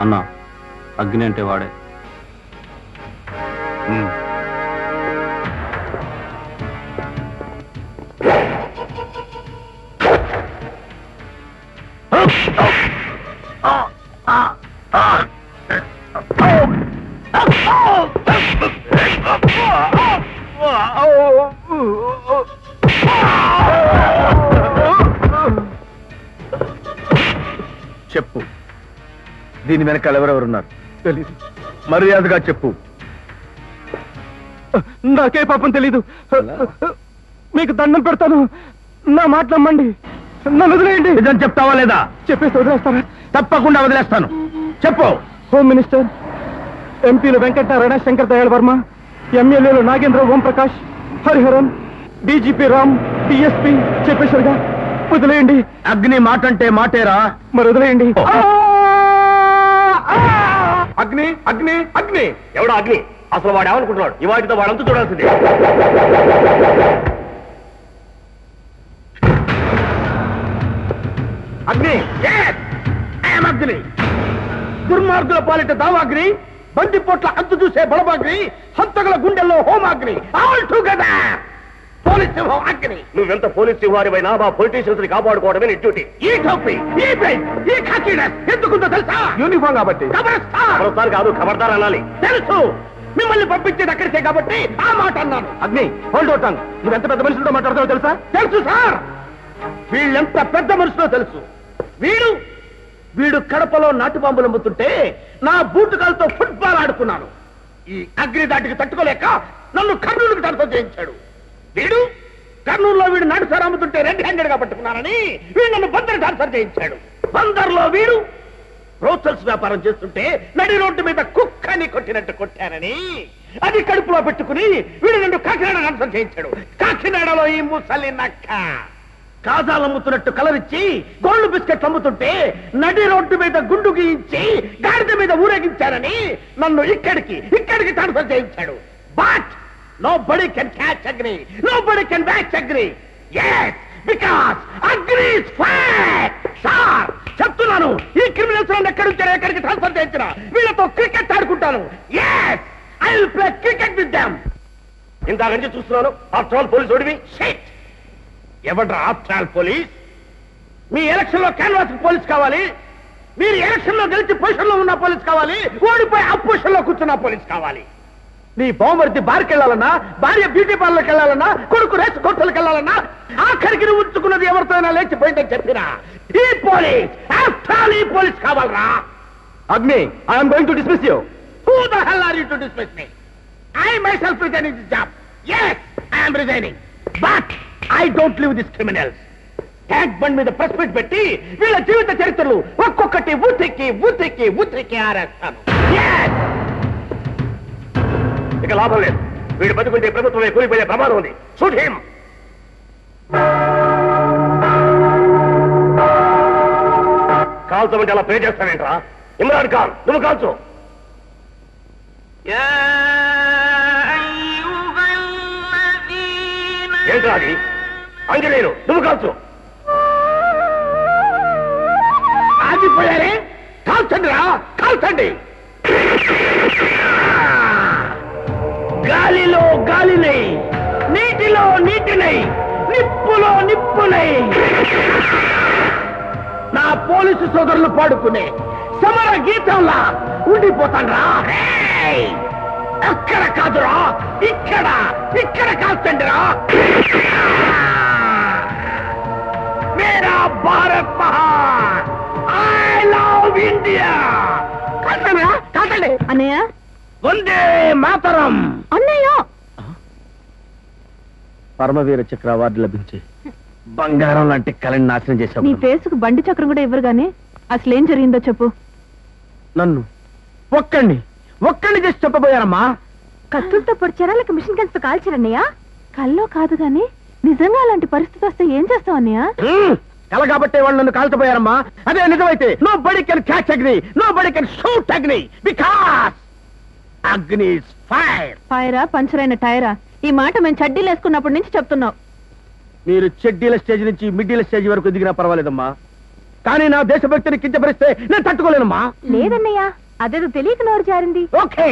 అన్నా అగ్ని అంటే వాడే. చెప్పు, దీని వెనకాల ఎవరెవరున్నారు? తెలీదు. మర్యాదగా చెప్పు. నాకే పాపం తెలీదు. మీకు దండం పెడతాను, నా మాట నమ్మండి. నన్ను వదిలేయండి. నిజం చెప్తావా లేదా? చెప్పేసి వదిలేస్తాను. తప్పకుండా వదిలేస్తాను. చెప్పు. హోమ్ మినిస్టర్, ఎంపీలు వెంకటనారాయణ, శంకర్ దయాళ్ వర్మ, ఎమ్మెల్యేలు నాగేంద్ర, ఓం ప్రకాష్, హరిహరన్, డీజీపీ రామ్, డిఎస్పీ చెప్పేశారుగా. వదిలేయండి. అగ్ని మాట అంటే మాటేరా, మరి వదిలేయండి. అగ్ని అగ్ని అగ్ని. ఎవడా అగ్ని? అసలు వాడు ఏమనుకుంటున్నాడు? ఈ వాటితో వాడంతా చూడాల్సిందే. అగ్ని, అగ్ని, దుర్మార్గుల పాలిట దావాగ్ని, బందిపోట్ల అంతు చూసే బలమాగ్ని, హంతకుల గుండెల్లో హోమాగ్ని, ఆల్ టుగెదర్ పోలీస్ సింహం అగ్ని. నువ్వెంత పోలీస్ సింహారివైనా మా పొలిటీషియన్స్ ని కాపాడుకోవడమే నీ డ్యూటీ. ఈ టోపీ, ఈ బెల్ట్, ఈ ఖాకీ డ్రెస్ ఎందుకుందో తెలుసా? యూనిఫామ్ కాబట్టి. ఖబర్దార్ కాదు, ఖబర్దార్ అనాలి. తెలుసు, మిమ్మల్ని పంపించేది అక్కడికే కాబట్టి ఆ మాట అన్నాను. అగ్ని, హోల్డ్ అవుట్ టంగ్. నువ్వెంత పెద్ద మనుషులతో మాట్లాడతావో తెలుసా? తెలుసు సార్. వీళ్ళెంత పెద్ద మనుషులో తెలుసు. వీడు కడపలో నాటు బాంబులు అమ్ముతుంటే నా బూటు కాలుతో ఫుట్బాల్ ఆడుకున్నాను. ఈ అగ్ని దాటికి తట్టుకోలేక నన్ను కర్నూలుకి ట్రాన్స్ఫర్ చేయించాడు. వీడు కర్నూలులో వీడు నాటు సార్ అమ్ముతుంటే రెడ్ హ్యాండెడ్ గా పట్టుకున్నానని వీడు నన్ను బందర్ ట్రాన్స్ఫర్ చేయించాడు. బందర్లో వీడు రోచల్స్ వ్యాపారం చేస్తుంటే నడి రోడ్డు మీద కుక్కని కొట్టినట్టు కొట్టానని అది కడుపులో పెట్టుకుని వీడు నన్ను కాకినాడ ట్రాన్స్ఫర్ చేయించాడు. కాకినాడలో ఈ ముసలి నక్క కాజాలు అమ్ముతున్నట్టు కలరిచ్చి గోల్డ్ బిస్కెట్ అమ్ముతుంటే నడి రోడ్డు మీద గుండు గీయించి గాడిద మీద ఊరేగించారని నన్ను ఇక్కడికి ట్రాన్స్ఫర్ చేయించాడు. But nobody can catch Agni, nobody can match Agni. Yes, because Agni is fat. Sir, చెప్తున్నాను, ఈ క్రిమినల్స్ ఎక్కడి నుంచి ఎక్కడికి ట్రాన్స్ఫర్ చేయించిన వీళ్ళతో cricket ఆడుకుంటాను. Yes, I will play cricket with them. ఇందాక నుంచి చూస్తున్నాను, ఆఫ్టర్ ఆల్ పోలీస్ ఓడివి. షిట్, ఎవడ్రా ఆఫ్టర్ ఆల్ పోలీస్? మీ ఎలక్షన్ లో క్యాన్వాస్ పోలీస్ కావాలి, మీరు ఎలక్షన్ లో గెలిచి పొజిషన్ లో ఉన్న పోలీస్ కావాలి, ఓడిపోయి అపోజిషన్ లో కూర్చున్న పోలీస్ కావాలి. నీ బావమరిది బార్కి వెళ్ళాలన్నా, భార్య బ్యూటీ పార్లర్కి వెళ్ళాలన్నా, కొడుకు రేస్ కొట్టలకు వెళ్ళాలన్నా ఆఖరికి నువ్వు ఉంచుకున్నది ఎవరితోనైనా లేచిపోయిందని చెప్పినా ఈ పోలీస్ ఆఫ్టర్ ఆల్ ఈ పోలీస్ కావాలరా. Agni, I'm going to dismiss you. Who the hell are you to dismiss me? I myself resigning this job. yes, I am resigning, but I don't leave these criminals. Tank bund మీద press meet పెట్టి వీళ్ళ జీవిత చరిత్రలు ఒక్కొక్కటి ఉతికి ఆరేస్తాను. ఇక లాభం లేదు, వీడు బతుకుంటే ప్రభుత్వమే కూలిపోయే ప్రమాదం ఉంది. Shoot him. కాల్చమంటే అలా పే చేస్తావేంట్రా? ఇమ్రాన్ ఖాన్, నువ్వు కాల్చు. ఏంట్రా అది? ఆంజనేయులు, నువ్వు కాల్చు. ఆగిపోయారే, కాల్చండి రా, కాల్చండి. గాలిలో గాలినై, నీటిలో నీటినై, నిప్పులో నిప్పునై నా పోలీసు సోదరులు పాడుకునే సమర గీతంలా ఉండిపోతాన్రా. అక్కడ కాదురా, ఇక్కడ కాల్చండిరా. మేరా భారత్ మహాన్, ఐ లవ్ ఇండియా. కాల్చండి అన్నయ్య. వందే మాతరం. అన్నయ్య, పరమవీర చక్ర అవార్డు లభించి బంగారం లాంటి కళని నాశనం చేశావు. నీ ఫేసుకు బండి చక్రం కూడా ఇవ్వరు గానీ అసలేం జరిగిందో చెప్పు. నన్ను ఒక్కడిని చేసి చెప్పబోయారమ్మా. కత్తులతో పొడిచారా లేక మిషన్ గన్స్ తో కాల్చారన్నయ్య? కల్లో కాదు గాని నిజంగా అలాంటి పరిస్థితి వస్తే ఏం చేస్తావు అన్నయ్య? కల కాబట్టే వాళ్ళు నన్ను కాల్చబోయారమ్మా. అదే నిజమైతే నో బడీ కెన్ క్యాచ్ అగ్ని, నో బడీ కెన్ షూట్ అగ్ని, బికాస్ అగ్ని ఇస్ ఫైర్. ఫైరా పంచరైన టైరా? ఈ మాట మేము చడ్డీలు వేసుకున్నప్పటి నుంచి చెప్తున్నావు. మీరు చెడ్డీల స్టేజ్ నుంచి మిడ్డీల స్టేజ్ వరకు దిగినా పర్వాలేదమ్మా, కానీ నా దేశభక్తిని కించపరిస్తే నేను తట్టుకోలేనమ్మా. లేదన్నయ్యా, అదేదో తెలియక నోరు జారింది. ఓకే,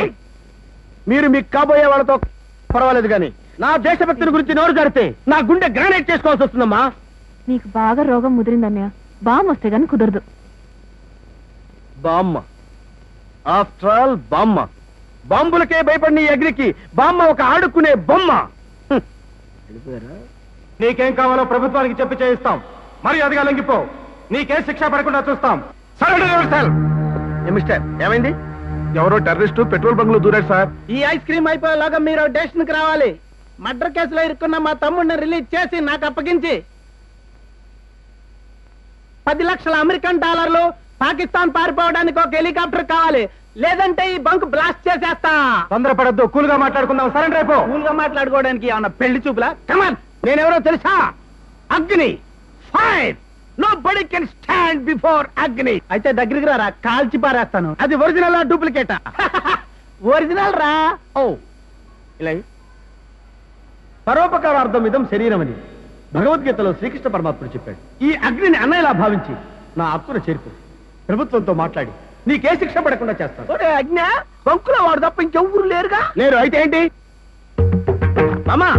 మీరు మీకు కాబోయే వాళ్ళతో పర్వాలేదు, కానీ నా దేశభక్తిని గురించి నోరు జారితే నా గుండె గ్రానైట్ చేసుకోవాల్సి వస్తుందమ్మా. నీకు బాగా రోగం ముదిరిందన్నయ్య, బామ్ వస్తే గాని కుదరదు. బామ్మ, ఆఫ్టర్ ఆల్ బామ్మ. బాంబులకే భయపడిన ఈ అగ్నికి బామ్మ ఒక ఆడుకునే బొమ్మ. నీకేం కావాలో ప్రభుత్వానికి చెప్పి చేయిస్తాం. మరి అదిగా లొంగిపో, నీకే శిక్ష పడకుండా చూస్తాం. మిస్టర్, ఏమైంది? ఎవరో టెర్రరిస్టు పెట్రోల్ బంక్ లో దూరాడు సార్. ఈ ఐస్ క్రీమ్ అయిపోయేలాగా మీరు స్టేషన్ కి రావాలి. మర్డర్ కేసులో ఇరుక్కున్న మా తమ్ముడిని రిలీజ్ చేసి నాకు అప్పగించి 10 లక్షల అమెరికన్ డాలర్లు, పాకిస్తాన్ పారిపోవడానికి ఒక హెలికాప్టర్ కావాలి, లేదంటే ఈ బంక్ బ్లాస్ట్ చేసేస్తా. తొందరపడద్దు, కూల్ గా మాట్లాడుకుందాం. సరెండర్ అయిపో. కూల్ గా మాట్లాడుకోవడానికి ఏమన్నా పెళ్లి చూపులా? కమాన్. నేనెవరో తెలుసా? అగ్ని, fire. Nobody can stand before అగ్ని. అయితే దగ్గరికి రారా, కాల్చి పారేస్తాను. అది ఒరిజినల్ డూప్లికేటా? ఒరిజినల్ రా. ఓ, ఇలా పరోపకారార్థం ఇదం శరీరం అని భగవద్గీతలో శ్రీకృష్ణ పరమాత్ముడు చెప్పాడు. ఈ అగ్నిని అన్నయ్యలా భావించి నా హక్కును చేరుకో. ప్రభుత్వంతో మాట్లాడి నీకే శిక్ష పడకుండా చేస్తాను. అజ్ఞ, బంకులో వాడు తప్ప ఇంకెవ్వరు లేరుగా. లేరు అయితే ఏంటి? మామా,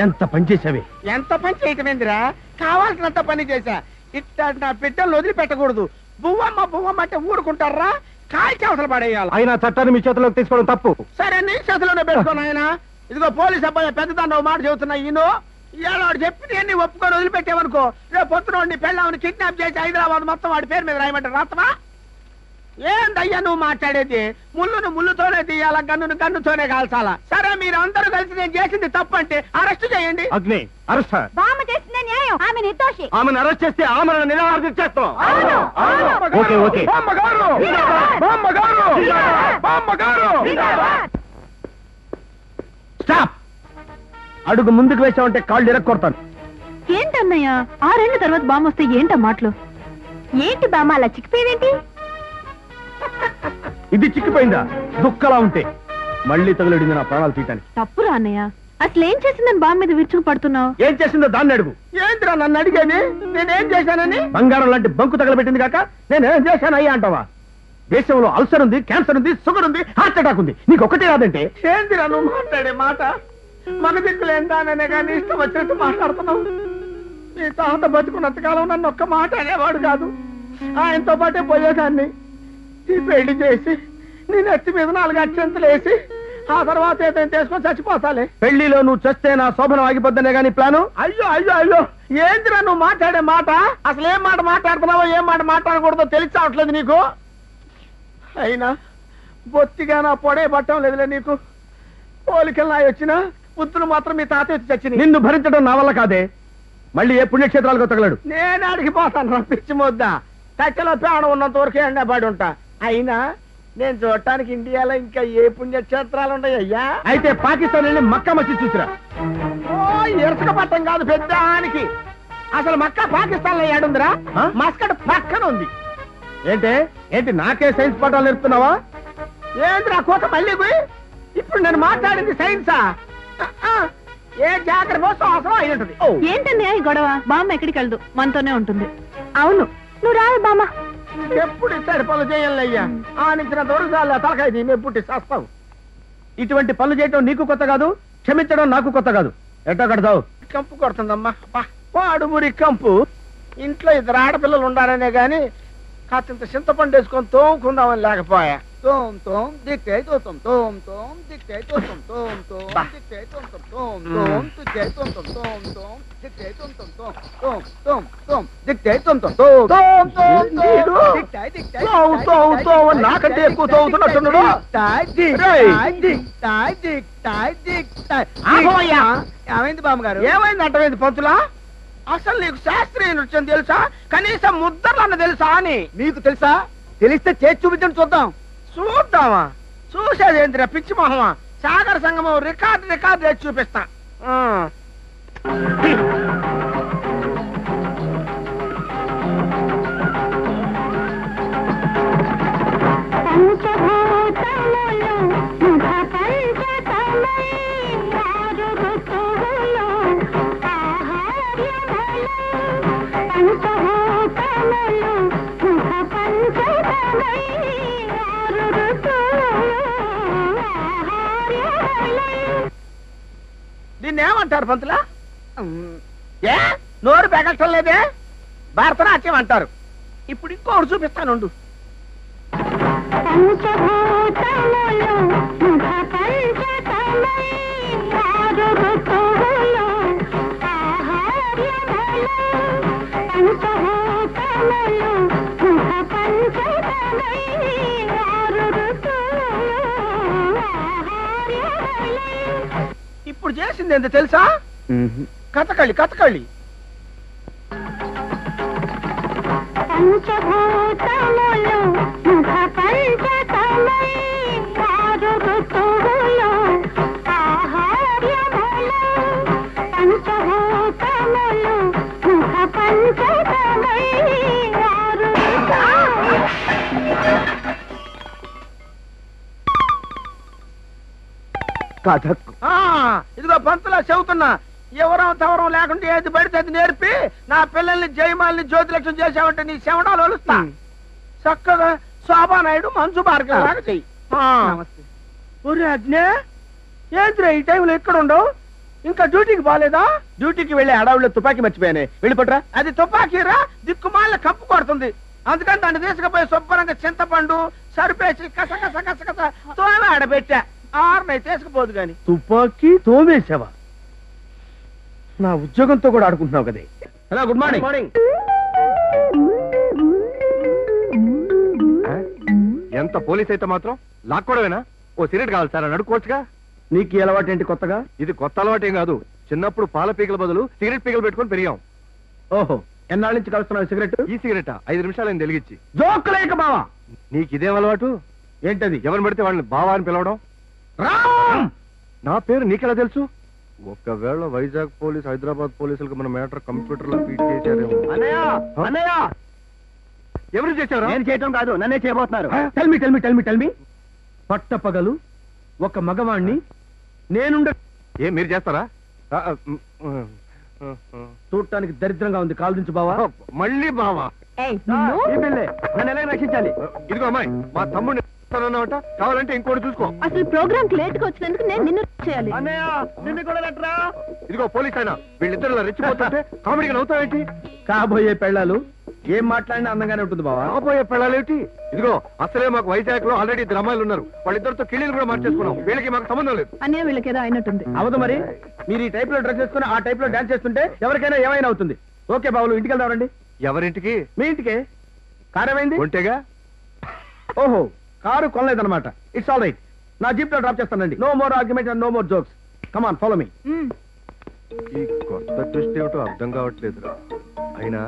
ఎంత పని చేసావే? ఎంత పని చేయటమేందిరా, కావాల్సినంత పని చేశా. ఇట్లా నా బిడ్డలు వదిలిపెట్టకూడదు. బువ్వమ్మ బువ్వమ్మ అంటే ఊరుకుంటారా? కాల్చి అవసరం పడేయాలి. అయినా చట్టాన్ని మీ చేతిలోకి తీసుకోవడం తప్పు. సరే, నీ చేతిలోనే పెట్టుకోను. ఆయన ఇదిగో పోలీస్ అబ్బాయి పెద్దదాన్ని మాట చెబుతున్నా. ఈయన ఇవాళ వాడు చెప్పి అన్ని ఒప్పుకొని వదిలిపెట్టావనుకో, రేపు పొద్దున నీ పెళ్ళామని కిడ్నాప్ చేసి హైదరాబాద్ మొత్తం వాడి పేరు మీద రాయమంటారు. రాత్తవా? ఏందయ్యా నువ్వు మాట్లాడేది? ముళ్ళును ముళ్ళుతోనే తీయాలా, గన్నును గన్నుతోనే కాల్చాలా? సరే, మీరు అందరూ కలిసి నేను చేసింది తప్పు అంటే అరెస్ట్ చేయండి. అగ్ని, అరెస్ట్. బామ్మ చేసిన న్యాయం, ఆమె నిర్దోషి. ఆమెను అరెస్ట్ చేస్తే ఆమెను నిరాహారం చేస్తాం. Okay, okay. స్టాప్. అడుగు ముందుకు వేసామంటే కాళ్ళు ఇరక్కొడతాను. ఏంటన్నయ్య, 6 ఏళ్ల తర్వాత బామ్మ వస్తే ఏంటా మాటలు? ఏంటి బామ్మ అలా చిక్కిపోయేదేంటి? ఇది చిక్కిపోయిందా? దుక్కలా ఉంటే మళ్ళీ తగులడింది నా ప్రాణాలు తీయటానికి. తప్పురా అన్నయ్య, అసలు ఏం చేసిందని బామ్మ మీద విరుచుకు పడుతున్నావు? ఏం చేసిందో దాన్ని అడుగు. ఏంటిరా నన్ను అడిగేది? నేనేం చేశానని? బంగారం లాంటి బంకు తగలబెట్టింది కాక నేనేం చేశాను అయ్యా అంటావా? దేశంలో అల్సర్ ఉంది, క్యాన్సర్ ఉంది, షుగర్ ఉంది, హార్ట్ అటాక్ ఉంది. నీకు ఒకటే రాదంటే? ఏంటిరా నువ్వు మాట్లాడే మాట? మన దిక్కులు ఏంటాననే కానీ ఇష్టం వచ్చినట్టు మాట్లాడుతున్నావు. నీ తాత బతుకున్నంతకాలం నన్ను ఒక్క మాట అనేవాడు కాదు. ఆయనతో పాటే పోయేదాన్ని. ఈ పెళ్లి చేసి నీ నెత్తి మీద 4 అక్షంతలు వేసి ఆ తర్వాత ఏదైనా చేసుకొని చచ్చిపోతాలే. పెళ్లిలో నువ్వు చస్తే నా శోభనం ఆగిపోద్దనే గానీ ప్లాను? అయ్యో అయ్యో అయ్యో, ఏంటిరా నువ్వు మాట్లాడే మాట? అసలు ఏం మాట మాట్లాడుతున్నావో ఏం మాట మాట్లాడకూడదో తెలిసి అవట్లేదు నీకు. అయినా బొత్తిగా నా పొడే పట్టం లేదులే నీకు. పోలికలు నాయి వచ్చినా బుద్ధులు మాత్రం మీ తాత వచ్చి చచ్చింది. నిన్ను భరించడం నా వల్ల కాదే. మళ్ళీ ఏ పుణ్యక్షేత్రాలకు తగలడు. నేను అడిగిపోతాను రా పిచ్చి ముద్ద. కట్టెలో పేడ ఉన్నంత వరకే ఎండబడి ఉంటా. అయినా నేను చూడటానికి ఇండియాలో ఇంకా ఏ పుణ్యక్షేత్రాలు ఉన్నాయ్యా? అయితే పాకిస్తాన్ వెళ్ళి మక్కా మసీద్ చూసిరా. ఓ, ఇరసక పట్టం కాదు పెద్దానికి. అసలు మక్కా పాకిస్తాన్ లో ఏడుందిరా? మస్కట్ పక్కన ఉంది. ఏంటి నాకే సైన్స్ పాఠాలు నేర్పుతున్నావా? ఏంద్రా కోత మళ్ళీ పోయి? ఇప్పుడు నేను మాట్లాడింది సైన్సా? ఏ జాగ్రత్త కోసం అవసరం అయి ఉంటుంది. ఏంటన్నయ్య ఈ గొడవ? బామ్మ ఎక్కడికి వెళ్ళదు, మనతోనే ఉంటుంది. అవును, నువ్వు రావు బామ్మ. ఎప్పుడు ఇస్తాడు పనులు చేయాలయ్యా? ఆనించిన దొరకాల తలకాయ దీన్ని ఎప్పుడు చేస్తావు? ఇటువంటి పనులు చేయటం నీకు కొత్త కాదు, క్షమించడం నాకు కొత్త కాదు. ఎట్టో కడతావు. కంపు కొడుతుందమ్మా. వాడు మురి కంపు. ఇంట్లో 2 ఆడపిల్లలు ఉండాలనే గాని కాసింత చింతపండు వేసుకొని తోముకుందామని లేకపోయా. తోం తోం దిక్తే తోం తోం తోం దిక్తే తోం తోం తోం దిక్తే తోం తోం తోం దిక్తే తోం తోం తోం దిక్తే తోం తోం తోం తోం తోం దిక్తే తోం తోం తోం తోం దిక్తే దిక్తే తోం తోం తోం నాకంటే ఎక్కువ తోముతున్నట్టున్నాడు. ఏమైంది బామ్మగారు? ఏమైంది అంటమైంది పంతులా? అసలు నీకు శాస్త్రీయ నృత్యం తెలుసా? కనీసం ముద్రలన్న తెలుసా అని? మీకు తెలుసా? తెలిస్తే చేసి చూపించండి చూద్దాం. చూద్దామా? చూసేదేంటిరా పిచ్చి మొహమా? సాగర సంగమం రికార్డు వేసి చూపిస్తా. దీన్నేమంటారు పంతులా? ఏ నోరు పెగలటం లేదే? భారతనాట్యం అంటారు. ఇప్పుడు ఇంకోటి చూపిస్తానుండు. ఇప్పుడు చేసింది ఎంత తెలుసా? కథకళి. ఇదిగో పంతులా చెబుతున్నా, ఎవరం తవరం లేకుండా ఏది పడితే అది నేర్పి నా పిల్లల్ని జయమాలని జ్యోతిలక్ష్యం చేసావంటే నీ శవడాలు వలుస్తా. చక్కగా శోభానాయుడు మంచు భార్గవ లాగా చెయ్యి. అజ్ఞే ఏంద్రా ఈ టైంలో ఎక్కడ ఉండవు? ఇంకా డ్యూటీకి బాలేదా? డ్యూటీకి వెళ్ళే అడవుల్లో తుపాకీ మర్చిపోయానే, వెళ్ళిపోట్రా. అది తుపాకీరా, దిక్కుమాల కప్పు కొడుతుంది. అందుకని దాన్ని తీసుకుపోయి శుభ్రంగా చింతపండు సరిపేసి కస తోమే ఆడబెట్టా. ఆరునై తీసుకుపోదు గాని. తుపాకీ తోమేసావా? నా ఉద్యోగంతో కూడా ఆడుకుంటున్నావు కదే. Hello, good morning. ఎంత పోలీస్ అయితే మాత్రం లాక్కోవడమేనా? ఓ సిగరెట్ కావాలి సార్ అని అడుక్కోవచ్చుగా. నీకు ఈ అలవాటు ఏంటి కొత్తగా? ఇది కొత్త అలవాటేం కాదు. చిన్నప్పుడు పాల పీకల బదులు సిగరెట్ పీకలు పెట్టుకొని పెరిగాం. ఓహో, ఎన్నాళ్ళ నుంచి కలుస్తున్నావు సిగరెట్? ఈ సిగరెట్ 5 నిమిషాలు వెలిగించి. జోక్ లేక బావా. నీకు ఇదేం అలవాటు? ఏంటది? ఎవరిని పడితే వాళ్ళని బావా అని పిలవడం. నా పేరు నీకెలా తెలుసు? ఒకవేళ వైజాగ్ పోలీస్ హైదరాబాద్ పోలీసులకు మన మ్యాటర్ కంప్యూటర్ లో ఫీడ్ చేశారేమో. అన్నయ్య ఎవరు చేశారు? నేను చేయటం కాదు, నన్నే చేయబోతున్నారు. Tell me. పట్టపగలు ఒక మగవాణ్ణి నేనుండ. ఏ మీరు చేస్తారా? చూడటానికి దరిద్రంగా ఉంది. కాలు దించు బావా. మళ్ళీ బావా? నన్ను ఎలా రక్షించాలి? ఇదిగో అమ్మాయి, మా తమ్ముడిని కావాలంటే ఇంకోటి చూసుకో. అసలు ప్రోగ్రామ్ కి లేట్ గా వచ్చినందుకు నేను నిన్ను చేయాలి. అన్నయ్య నిన్ను కూడా లెట్రా. ఇదిగో పోలీస్ అయినా వీళ్ళిద్దరు రెచ్చిపోతుంటే కామెడీగా నవ్వుతావేంటి? కాబోయే పెళ్ళాలు ఏం మాట్లాడినా అందంగానే ఉంటుంది బావా. కాబోయే పెళ్ళాలేంటి? ఇదిగో అసలే మాకు వైజాగ్ లో ఆల్రెడీ 2 అమ్మాయిలు ఉన్నారు. వాళ్ళిద్దరితో కిళ్ళీలు కూడా మార్చేసుకున్నాం. వీళ్ళకి మాకు సంబంధం లేదు. అనే వీళ్ళకి ఏదో అయినట్టుంది. అవదు మరి. మీరు ఈ టైప్ లో డ్రెస్ చేసుకుని ఆ టైప్ లో డాన్స్ చేస్తుంటే ఎవరికైనా ఏమైనా అవుతుంది. ఓకే బావులు, ఇంటికి వెళ్దామండి. ఎవరింటికి? మీ ఇంటికి. కారేమైంది? ఒంటేగా. ఓహో, కారు కొనలేదన్నమాట. It's all right. నా జీప్ లో డ్రాప్ చేస్తానండి. No more argument and no more jokes. Come on, follow me. ఈ కొత్త ట్విస్ట్ ఏమిటో అర్థం కావట్లేదురా. అయినా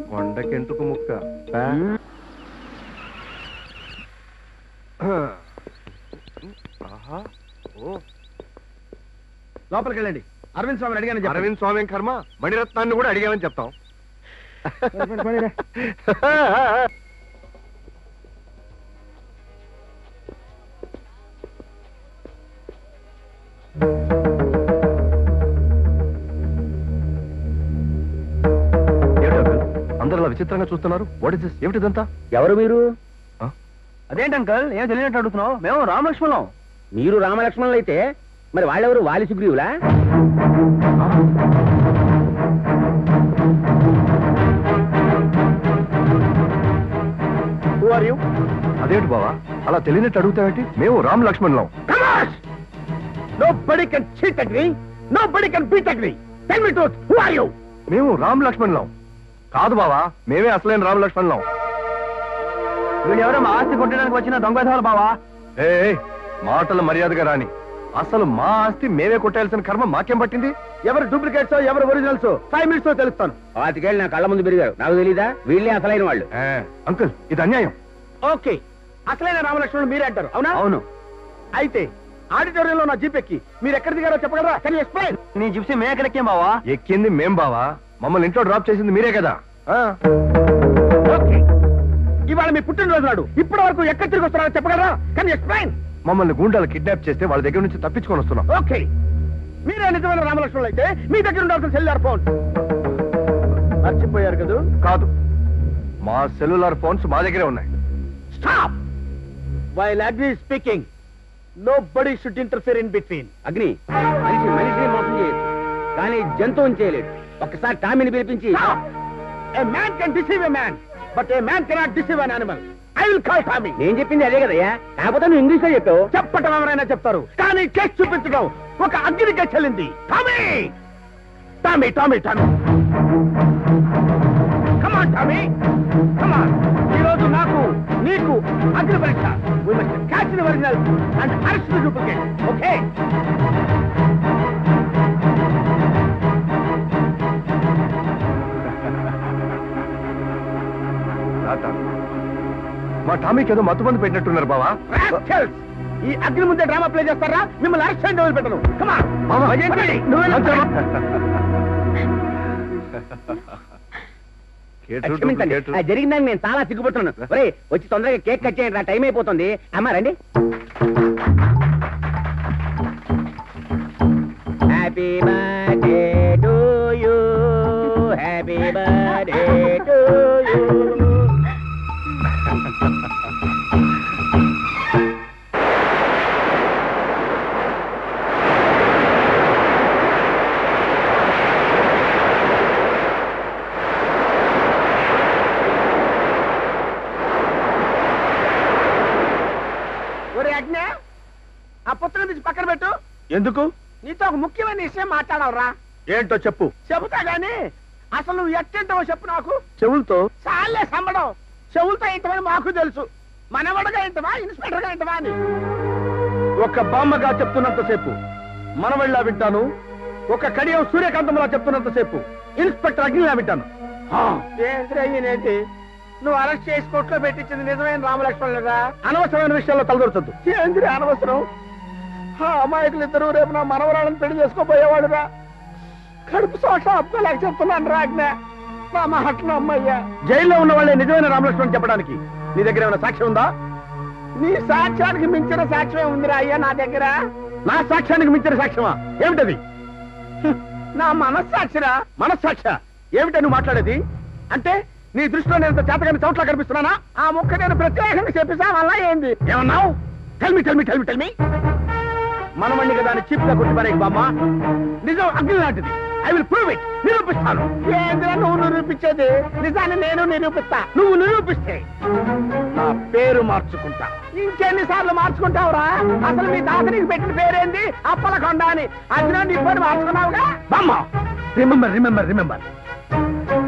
కొండకెంటుకు ముక్క. ఆహా, ఓ లోపలికి వెళ్ళండి. అరవింద్ స్వామిని అడిగాను. అరవింద్ స్వామి కర్మ, మణిరత్నాన్ని కూడా అడిగామని చెప్తాం. అందరూ విచిత్రంగా చూస్తున్నారు. What is this? ఏమిటిదంతా? ఎవరు మీరు? అదేంటి అంకల్, ఏం తెలియనట్టు అడుగుతున్నావు? మేము రామలక్ష్మణులం. మీరు రామలక్ష్మణులు అయితే మరి వాళ్ళెవరు? వాలి సుగ్రీవులా? అదేంటి బావా అలా తెలియనట్టు అడుగుతావేంటి? మేము Ram లక్ష్మణులం. Nobody can cheat at me. Nobody can beat at me. Tell me truth. Who are you? మేము రామ్ లక్ష్మణులం కాదు బావా. మేమే అసలైన రామ్ లక్ష్మణులం. వీళ్ళు ఎవరో మా ఆస్తి కొట్టడానికి వచ్చిన దొంగ బావా. ఏ మాటలు మర్యాదగా రాని. అసలు మా ఆస్తి మేమే కొట్టేయాల్సిన కర్మ మాకేం పట్టింది? ఎవరు డూప్లికేట్స్ ఎవరు ఒరిజినల్స్ 5 minutes తో తెలుస్తాను. వాటికెళ్ళి నా కళ్ళ ముందు పెరిగారు. నాకు తెలీదా? వీళ్ళే అసలైన వాళ్ళు. అంకుల్, ఇది అన్యాయం. ఓకే, అసలైన రామలక్ష్మణుడు మీరే అంటారు అవునా? అవును. అయితే ఆడిటోరియంలో నా జీప్ ఎక్కి మీరు ఎక్కడ దిగారో చెప్పగలరా? Can you explain? నీ జిప్సీ మేము ఎక్కడెక్కాం బావా? ఎక్కింది మేం బావా, మమ్మల్ని ఇంట్లో డ్రాప్ చేసింది మీరే కదా. ఓకే, ఇవాళ మీ పుట్టినరోజు నాడు ఇప్పటి వరకు ఎక్కడ తిరిగి వస్తున్నారో చెప్పగలరా? Can you explain? మమ్మల్ని గూండాలు కిడ్నాప్ చేస్తే వాళ్ళ దగ్గర నుంచి తప్పించుకొని వస్తున్నాం. ఓకే, మీరే నిజమైన రామలక్ష్మణులు అయితే మీ దగ్గర ఉండాల్సిన సెల్యులార్ ఫోన్ మర్చిపోయారు కదా? కాదు, మా సెల్యులార్ ఫోన్స్ మా దగ్గరే ఉన్నాయి. స్టాప్! వైల్ అగ్ని speaking, nobody should interfere in between. అగ్ని మనిషిని మోసం చేయొచ్చు, కానీ జంతువుని చేయలేడు. ఒక్కసారి టామీని పిలిపించి A man can deceive a man, but a man cannot deceive an animal. I will call Tommy. నేను చెప్పింది అదే కదయ్యా, కాకపోతే నువ్వు ఇంగ్లీష్ లో చెప్పావు. చెప్పటం ఎవరైనా చెప్తారు, కానీ కేసు చూపించడం ఒక అగ్నికే చెల్లింది. టామీ టామీ టామీ టామీ కమాన్ టామీ కమాన్. ఈరోజు నాకు నీకు అగ్ని పరీక్ష. We must catch the original and arrest the duplicate. Okay? మా టామీకి ఏదో మత్తుమంది పెట్టినట్టున్నారు బావా. Rascals! ఈ అగ్ని ముందే డ్రామా ప్లే చేస్తారా? మిమ్మల్ని అరెస్ట్ చేయండి, వదిలిపెట్టను. కమాన్ బావా. క్షమించండి, జరిగిందని నేను చాలా సిగ్గుపడుతున్నాను. ఒరే వచ్చి తొందరగా కేక్ కట్ చేయండి, టైం అయిపోతుంది. అమ్మా రండి. Happy birthday to you, happy birthday to you. ఆ పుస్తకం తీసి పక్కన పెట్టు. ఎందుకు? నీతో ఒక ముఖ్యమైన విషయం మాట్లాడవరా? ఏంటో చెప్పు. చెబుతా గాని అసలు నువ్వు ఎట్టింటావో చెప్పు నాకు. చెవులతో. చాలే సంబడం, చెవులతో ఇంటమని మాకు తెలుసు. మనవడగా ఇంటవా, ఇన్స్పెక్టర్ గా ఇంటవా అని ఒక బామ్మగా చెప్తున్నంతసేపు మనవళ్ళ వింటాను, ఒక కడియం సూర్యకాంతంలా చెప్తున్నంతసేపు ఇన్స్పెక్టర్ అగ్నిలా వింటాను. ఏంటి నువ్వు అరెస్ట్ చేసి కోర్టులో పెట్టించింది నిజమైన రామలక్ష్మణులుగా? అనవసరమైన విషయాల్లో తలదొరచొద్దు. ఏంద్రి అనవసరం? అమాయకులు ఇద్దరు రేపు నా మనవరాలను పెళ్లి చేసుకోబోయేవాడురా. కడుపు సోష అప్పుకోలేక చెప్తున్నాను రాజ్ఞ. నా మాటలు అమ్మయ్యా. జైల్లో ఉన్న వాళ్ళే నిజమైన రామలక్ష్మణ్ చెప్పడానికి నీ దగ్గర ఏమైనా సాక్ష్యం ఉందా? నీ సాక్ష్యానికి మించిన సాక్ష్యం ఉందిరా అయ్యా నా దగ్గర. నా సాక్ష్యానికి మించిన సాక్ష్యమా? ఏమిటది? నా మనస్సాక్షిరా. మనస్సాక్ష ఏమిటా నువ్వు మాట్లాడేది? అంటే నీ దృష్టిలో నేను చేతగాని చోట్ల కనిపిస్తున్నానా? ఆ ముక్క నేను ప్రత్యేకంగా చెప్పిసా వల్ల ఏంది? ఏమన్నావు? టెల్ మీ మనమణ్ణి కదా అని చీప్ గా కొట్టిపారేకి బామ్మ. నిజం అగ్ని లాంటిది. I will prove it. నిరూపిస్తాను. ఏంద్రా నువ్వు నిరూపించేది? నిజాన్ని నేను నిరూపిస్తా. నువ్వు నిరూపిస్తే నా పేరు మార్చుకుంటా. ఇంకెన్నిసార్లు మార్చుకుంటావురా? అసలు మీ తాతనికి పెట్టిన పేరేంది? అప్పలకొండ అని. అది నీ పేరు మార్చుకున్నావుగా బామ్మ. రిమెంబర్.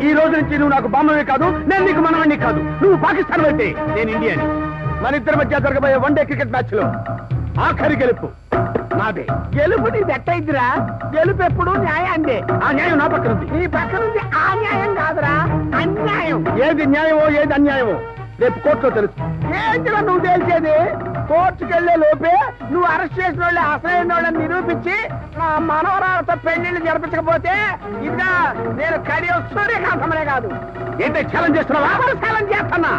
ఈ రోజు నుంచి నువ్వు నాకు బామ్మవే కాదు, నేను నీకు మనవణ్ణి కాదు. నువ్వు పాకిస్తాన్ అయితే నేను ఇండియాని. మన ఇద్దరి మధ్య జరగబోయే వన్డే క్రికెట్ మ్యాచ్ లో ఆఖరి గెలుపు నాదే. గెలుపు నీది ఎట్టయిద్దిరా? గెలుపు ఎప్పుడు న్యాయాన్నే. ఆ న్యాయం నా పక్కన ఉంది. నీ పక్కన ఉంది ఆ న్యాయం కాదురా, అన్యాయం. ఏది న్యాయమో ఏది అన్యాయమో రేపు కోర్టులో తెలుసు. ఏంటిరా నువ్వు తేల్చేది? కోర్టుకెళ్లే లోపే నువ్వు అరెస్ట్ చేసిన వాళ్ళు అసలైన వాళ్ళని నిరూపించి నా మనవరాలతో పెళ్లిళ్ళు జరిపించకపోతే ఇదిగా నేను కడియం సూర్యకాంతమనే కాదు. ఏంటంటే ఛాలెంజ్ చేస్తున్నావా? ఛాలెంజ్ చేస్తున్నా.